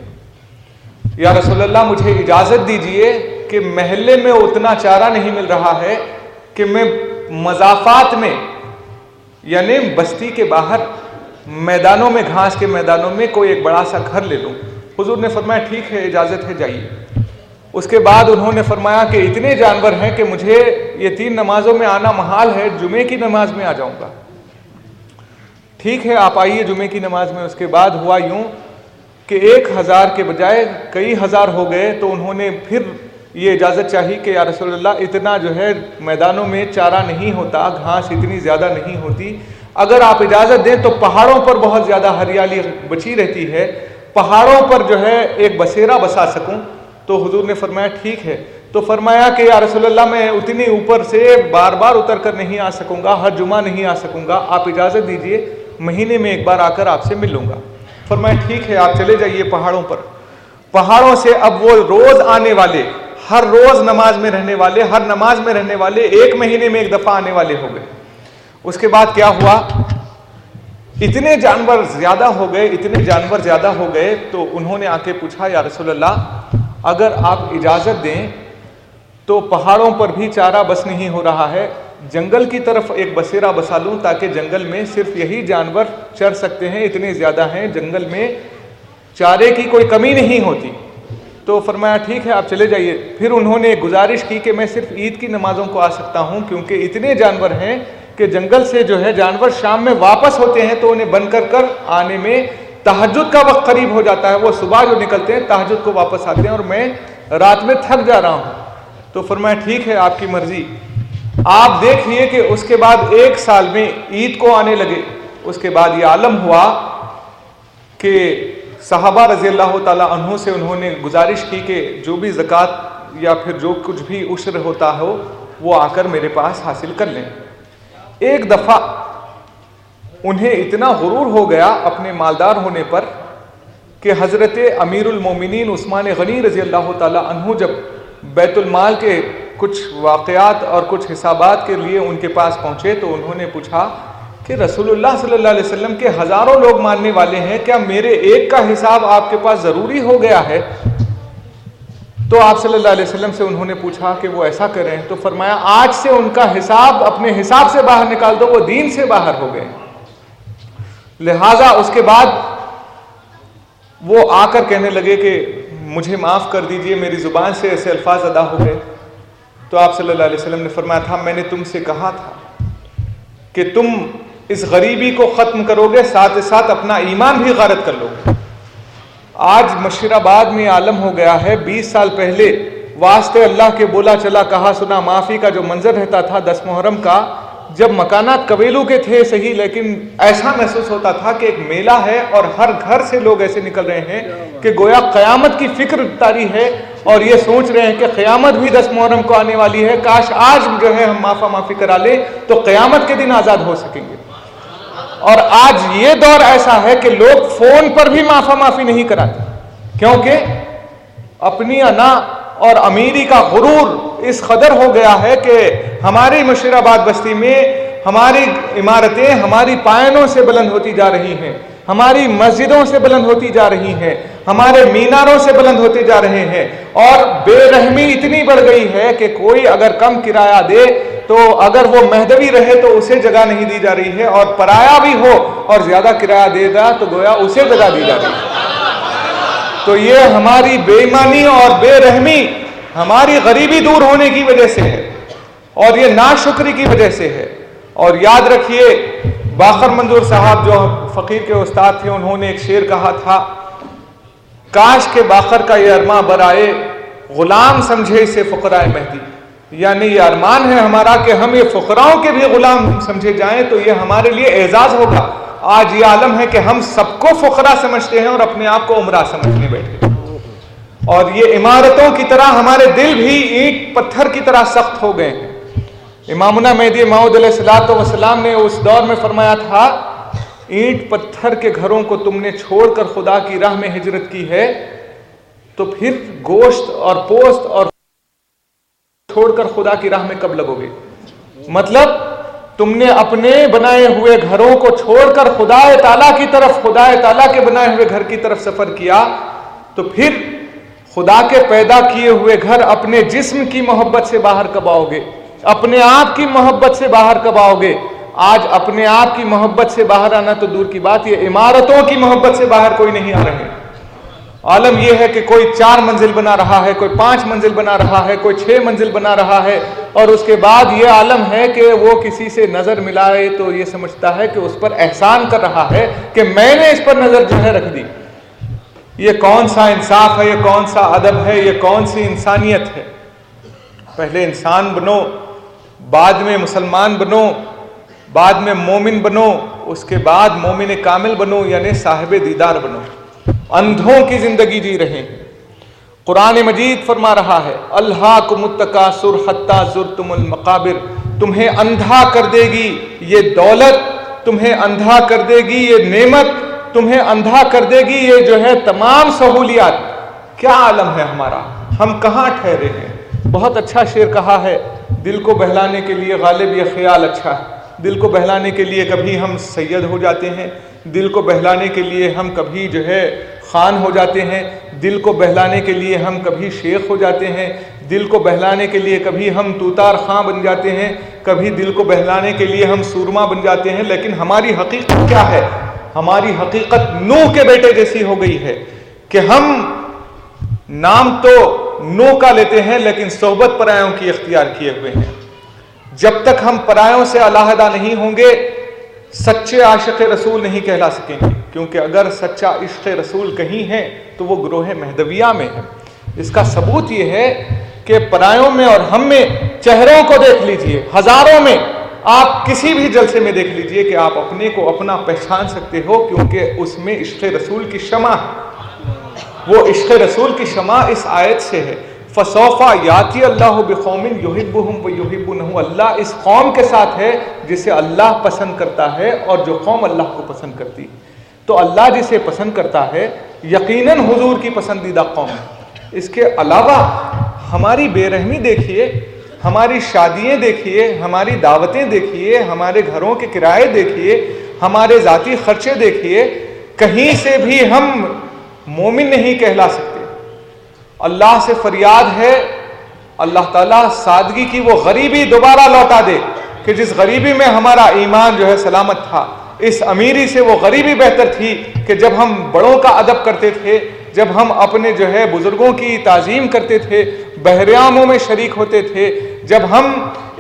یا رسول اللہ مجھے اجازت دیجئے کہ محلے میں اتنا چارہ نہیں مل رہا ہے کہ میں مضافات میں یعنی بستی کے باہر میدانوں میں، گھاس کے میدانوں میں کوئی ایک بڑا سا گھر لے لوں۔ حضور نے فرمایا ٹھیک ہے، اجازت ہے، جائیے۔ اس کے بعد انہوں نے فرمایا کہ اتنے جانور ہیں کہ مجھے یہ 3 نمازوں میں آنا محال ہے، جمعے کی نماز میں آ جاؤں گا۔ ٹھیک ہے، آپ آئیے جمعے کی نماز میں۔ اس کے بعد ہوا یوں کہ 1000 کے بجائے کئی ہزار ہو گئے، تو انہوں نے پھر یہ اجازت چاہی کہ یا رسول اللہ اتنا جو ہے میدانوں میں چارہ نہیں ہوتا، گھاس اتنی زیادہ نہیں ہوتی، اگر آپ اجازت دیں تو پہاڑوں پر بہت زیادہ ہریالی بچی رہتی ہے، پہاڑوں پر جو ہے ایک بسیرا بسا سکوں۔ تو حضور نے فرمایا ٹھیک ہے۔ تو فرمایا کہ یا رسول اللہ میں اتنی اوپر سے بار بار اتر کر نہیں آ سکوں گا، ہر جمعہ نہیں آ سکوں گا، آپ اجازت دیجئے مہینے میں 1 بار آ کر آپ سے مل لوں گا۔ فرمایا ٹھیک ہے، آپ چلے جائیے پہاڑوں پر۔ پہاڑوں سے اب وہ روز آنے والے، ہر روز نماز میں رہنے والے، ہر نماز میں رہنے والے 1 مہینے میں 1 دفعہ آنے والے ہو گئے۔ اس کے بعد کیا ہوا، اتنے جانور زیادہ ہو گئے، اتنے جانور زیادہ ہو گئے، تو انہوں نے آ کے پوچھا یا رسول اللہ اگر آپ اجازت دیں تو پہاڑوں پر بھی چارہ بس نہیں ہو رہا ہے، جنگل کی طرف ایک بسیرا بسا لوں تاکہ جنگل میں صرف یہی جانور چر سکتے ہیں، اتنے زیادہ ہیں جنگل میں، چارے کی کوئی کمی نہیں ہوتی۔ تو فرمایا ٹھیک ہے، آپ چلے جائیے۔ پھر انہوں نے گزارش کی کہ میں صرف عید کی نمازوں کو آ سکتا ہوں کیونکہ اتنے جانور ہیں کہ جنگل سے جو ہے جانور شام میں واپس ہوتے ہیں تو انہیں بند کر آنے میں تہجد کا وقت قریب ہو جاتا ہے، وہ صبح جو نکلتے ہیں تہجد کو واپس آتے ہیں اور میں رات میں تھک جا رہا ہوں۔ تو فرمایا ٹھیک ہے، آپ کی مرضی۔ آپ دیکھئے کہ اس کے بعد 1 سال میں عید کو آنے لگے۔ اس کے بعد یہ عالم ہوا کہ صحابہ رضی اللہ تعالیٰ عنہ سے انہوں نے گزارش کی کہ جو بھی زکوٰۃ یا پھر جو کچھ بھی عشر ہوتا ہو وہ آ کر میرے پاس حاصل کر لیں۔ ایک دفعہ انہیں اتنا غرور ہو گیا اپنے مالدار ہونے پر کہ حضرت امیر المومنین عثمان غنی رضی اللہ تعالیٰ عنہ جب بیت المال کے کچھ واقعات اور کچھ حسابات کے لیے ان کے پاس پہنچے تو انہوں نے پوچھا کہ رسول اللہ صلی اللہ علیہ وسلم کے ہزاروں لوگ ماننے والے ہیں، کیا میرے ایک کا حساب آپ کے پاس ضروری ہو گیا ہے؟ تو آپ صلی اللہ علیہ وسلم سے انہوں نے پوچھا کہ وہ ایسا کریں، تو فرمایا آج سے ان کا حساب اپنے حساب سے باہر نکال دو، وہ دین سے باہر ہو گئے۔ لہٰذا اس کے بعد وہ آ کر کہنے لگے کہ مجھے معاف کر دیجئے، میری زبان سے ایسے الفاظ ادا ہو گئے۔ تو آپ صلی اللہ علیہ وسلم نے فرمایا تھا میں نے تم سے کہا تھا کہ تم اس غریبی کو ختم کرو گے، ساتھ ساتھ اپنا ایمان بھی غارت کر لو گے۔ آج مشیر آباد میں عالم ہو گیا ہے، 20 سال پہلے واسطے اللہ کے بولا چلا کہا سنا معافی کا جو منظر رہتا تھا 10 محرم کا، جب مکانات قبیلوں کے تھے صحیح، لیکن ایسا محسوس ہوتا تھا کہ ایک میلہ ہے اور ہر گھر سے لوگ ایسے نکل رہے ہیں کہ گویا قیامت کی فکر طاری ہے اور یہ سوچ رہے ہیں کہ قیامت بھی 10 محرم کو آنے والی ہے، کاش آج جو ہے ہم معافی کرا لیں تو قیامت کے دن آزاد ہو سکیں گے۔ اور آج یہ دور ایسا ہے کہ لوگ فون پر بھی معافی نہیں کراتے کیونکہ اپنی انا اور امیری کا غرور اس قدر ہو گیا ہے کہ ہماری مشیر آباد بستی میں ہماری عمارتیں ہماری پائنوں سے بلند ہوتی جا رہی ہیں، ہماری مسجدوں سے بلند ہوتی جا رہی ہیں، ہمارے میناروں سے بلند ہوتے جا رہے ہیں، اور بے رحمی اتنی بڑھ گئی ہے کہ کوئی اگر کم کرایہ دے تو اگر وہ مہدوی رہے تو اسے جگہ نہیں دی جا رہی ہے، اور پرایا بھی ہو اور زیادہ کرایہ دے گا تو گویا اسے جگہ دی جا رہی ہے۔ تو یہ ہماری بے ایمانی اور بے رحمی ہماری غریبی دور ہونے کی وجہ سے ہے اور یہ ناشکری کی وجہ سے ہے۔ اور یاد رکھیے باقر منظور صاحب جو فقیر کے استاد تھے، انہوں نے ایک شعر کہا تھا، کاش کے باقر کا یہ ارماں برائے، غلام سمجھے اسے فقراء مہدی۔ یعنی یہ ارمان ہے ہمارا کہ ہم یہ فقراؤں کے بھی غلام سمجھے جائیں تو یہ ہمارے لیے اعزاز ہوگا۔ آج یہ عالم ہے کہ ہم سب کو فقراء سمجھتے ہیں اور اپنے آپ کو عمرہ سمجھنے بیٹھے، اور یہ عمارتوں کی طرح ہمارے دل بھی اینٹ پتھر کی طرح سخت ہو گئے ہیں۔ امامنا مہدی موعود علیہ الصلوۃ والسلام نے اس دور میں فرمایا تھا، اینٹ پتھر کے گھروں کو تم نے چھوڑ کر خدا کی راہ میں ہجرت کی ہے تو پھر گوشت اور پوست اور چھوڑ کر خدا کی راہ میں کب لگو گے؟ مطلب تم نے اپنے بنائے ہوئے گھروں کو چھوڑ کر خدا تعالیٰ کی طرف، خدا تعالیٰ کے بنائے ہوئے گھر کی طرف سفر کیا تو پھر خدا کے پیدا کیے ہوئے گھر اپنے جسم کی محبت سے باہر کب آؤ گے؟ اپنے آپ کی محبت سے باہر کب آؤ گے؟ آج اپنے آپ کی محبت سے باہر آنا تو دور کی بات، یہ عمارتوں کی محبت سے باہر کوئی نہیں آ رہے۔ عالم یہ ہے کہ کوئی 4 منزل بنا رہا ہے، کوئی 5 منزل بنا رہا ہے، کوئی 6 منزل بنا رہا ہے، اور اس کے بعد یہ عالم ہے کہ وہ کسی سے نظر ملائے تو یہ سمجھتا ہے کہ اس پر احسان کر رہا ہے کہ میں نے اس پر نظر جو ہے رکھ دی۔ یہ کون سا انصاف ہے، یہ کون سا ادب ہے، یہ کون سی انسانیت ہے؟ پہلے انسان بنو، بعد میں مسلمان بنو، بعد میں مومن بنو، اس کے بعد مومن کامل بنو، یعنی صاحب دیدار بنو۔ اندھوں کی زندگی جی رہے ہیں۔ قرآن مجید فرما رہا ہے، الہاکم التکاثر حتی زرتم المقابر، تمہیں اندھا کر دے گی یہ دولت، تمہیں اندھا کر دے گی یہ نعمت، تمہیں اندھا کر دے گی یہ جو ہے تمام سہولیات۔ کیا عالم ہے ہمارا، ہم کہاں ٹھہرے ہیں؟ بہت اچھا شعر کہا ہے، دل کو بہلانے کے لیے غالب یہ خیال اچھا ہے۔ دل کو بہلانے کے لیے کبھی ہم سید ہو جاتے ہیں، دل کو بہلانے کے لیے ہم کبھی جو ہے خان ہو جاتے ہیں، دل کو بہلانے کے لیے ہم کبھی شیخ ہو جاتے ہیں، دل کو بہلانے کے لیے کبھی ہم توتار خاں بن جاتے ہیں، کبھی دل کو بہلانے کے لیے ہم سورما بن جاتے ہیں، لیکن ہماری حقیقت کیا ہے؟ ہماری حقیقت نوح کے بیٹے جیسی ہو گئی ہے کہ ہم نام تو نوح کا لیتے ہیں لیکن صحبت پرایوں کی اختیار کیے ہوئے ہیں۔ جب تک ہم پرایوں سے علیحدہ نہیں ہوں گے سچے عاشق رسول نہیں کہلا سکیں گے، کیونکہ اگر سچا عشق رسول کہیں ہے تو وہ گروہ مہدویہ میں ہے۔ اس کا ثبوت یہ ہے کہ پرایوں میں اور ہم میں چہروں کو دیکھ لیجئے، ہزاروں میں آپ کسی بھی جلسے میں دیکھ لیجئے کہ آپ اپنے کو اپنا پہچان سکتے ہو، کیونکہ اس میں عشق رسول کی شمع ہے۔ وہ عشق رسول کی شمع اس آیت سے ہے، فَسَوْفَ يَأْتِي اللَّهُ بِقَوْمٍ يُحِبُّهُمْ وَيُحِبُّونَهُ، اللہ اس قوم کے ساتھ ہے جسے اللہ پسند کرتا ہے اور جو قوم اللہ کو پسند کرتی ہے۔ تو اللہ جسے پسند کرتا ہے یقیناً حضور کی پسندیدہ قوم ہے۔ اس کے علاوہ ہماری بے رحمی دیکھیے، ہماری شادیاں دیکھیے، ہماری دعوتیں دیکھیے، ہمارے گھروں کے کرائے دیکھیے، ہمارے ذاتی خرچے دیکھیے، کہیں سے بھی ہم مومن نہیں کہلا سکتے۔ اللہ سے فریاد ہے اللہ تعالیٰ سادگی کی وہ غریبی دوبارہ لوٹا دے کہ جس غریبی میں ہمارا ایمان جو ہے سلامت تھا، اس امیری سے وہ غریبی بہتر تھی کہ جب ہم بڑوں کا ادب کرتے تھے، جب ہم اپنے جو ہے بزرگوں کی تعظیم کرتے تھے، بحریاموں میں شریک ہوتے تھے، جب ہم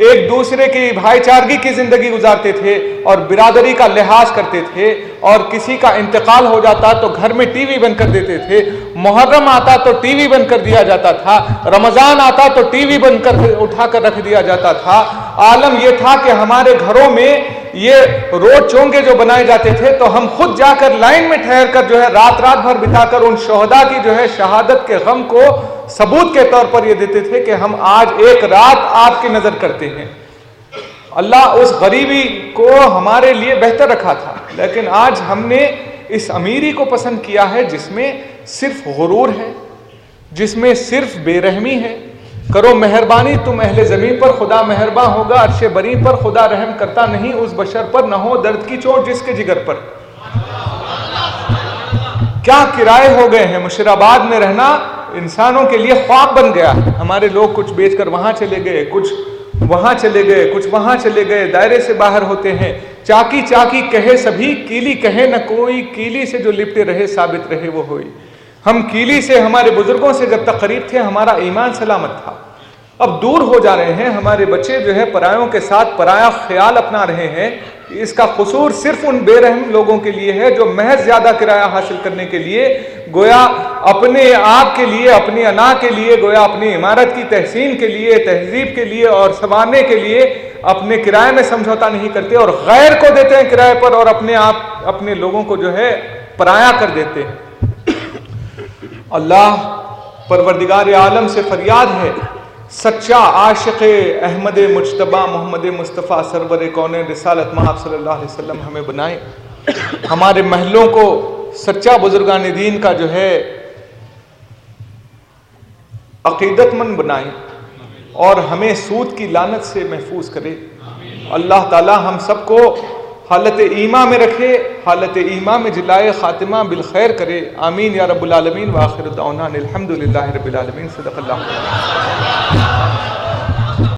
ایک دوسرے کی بھائی چارگی کی زندگی گزارتے تھے اور برادری کا لحاظ کرتے تھے، اور کسی کا انتقال ہو جاتا تو گھر میں ٹی وی بند کر دیتے تھے، محرم آتا تو ٹی وی بند کر دیا جاتا تھا، رمضان آتا تو ٹی وی بند کر اٹھا کر رکھ دیا جاتا تھا۔ عالم یہ تھا کہ ہمارے گھروں میں یہ روڈ چونگے جو بنائے جاتے تھے تو ہم خود جا کر لائن میں ٹھہر کر جو ہے رات بھر بتا کر ان شہداء کی جو ہے شہادت کے غم کو ثبوت کے طور پر یہ دیتے تھے کہ ہم آج ایک رات آپ کی نظر کرتے ہیں۔ اللہ اس غریبی کو ہمارے لیے بہتر رکھا تھا، لیکن آج ہم نے اس امیری کو پسند کیا ہے جس میں صرف غرور ہے، جس میں صرف بے رحمی ہے۔ کرو مہربانی تم اہل زمین پر، خدا مہرباں ہوگا عرش بری پر، خدا رحم کرتا نہیں اس بشر پر، نہ ہو درد کی چوٹ جس کے جگر پر۔ کیا کرائے ہو گئے ہیں، مشرآباد میں رہنا انسانوں کے لیے خواب بن گیا۔ ہمارے لوگ کچھ بیچ کر وہاں چلے گئے، کچھ وہاں چلے گئے، کچھ وہاں چلے گئے، دائرے سے باہر ہوتے ہیں۔ چاکی چاکی کہے سبھی، کیلی کہے نہ کوئی، کیلی سے جو لپٹے رہے ثابت رہے وہ ہوئی۔ ہم کیلی سے، ہمارے بزرگوں سے جب تک قریب تھے ہمارا ایمان سلامت تھا، اب دور ہو جا رہے ہیں ہمارے بچے جو ہے پرایوں کے ساتھ پرایا خیال اپنا رہے ہیں. اس کا قصور صرف ان بے رحم لوگوں کے لیے ہے جو محض زیادہ کرایہ حاصل کرنے کے لیے گویا اپنے آپ کے لیے, اپنی انا کے لیے, گویا اپنی عمارت کی تحسین کے لیے, تہذیب کے لیے اور سنوارنے کے لیے اپنے کرائے میں سمجھوتا نہیں کرتے اور غیر کو دیتے ہیں کرائے پر اور اپنے آپ اپنے لوگوں کو جو ہے پرایا کر دیتے ہیں. اللہ پروردگار عالم سے فریاد ہے سچا عاشق احمد مجتبی محمد مصطفیٰ سرور کونین رسالت مآب صلی اللہ علیہ وسلم ہمیں بنائے, ہمارے محلوں کو سچا بزرگان دین کا جو ہے عقیدت مند بنائے اور ہمیں سود کی لعنت سے محفوظ کرے. اللہ تعالی ہم سب کو حالت ایمان میں رکھے, حالت ایمان میں جلائے خاتمہ بالخیر کرے. آمین یا رب العالمین. وآخر دعوانا الحمدللہ رب العالمین. صدق اللہ.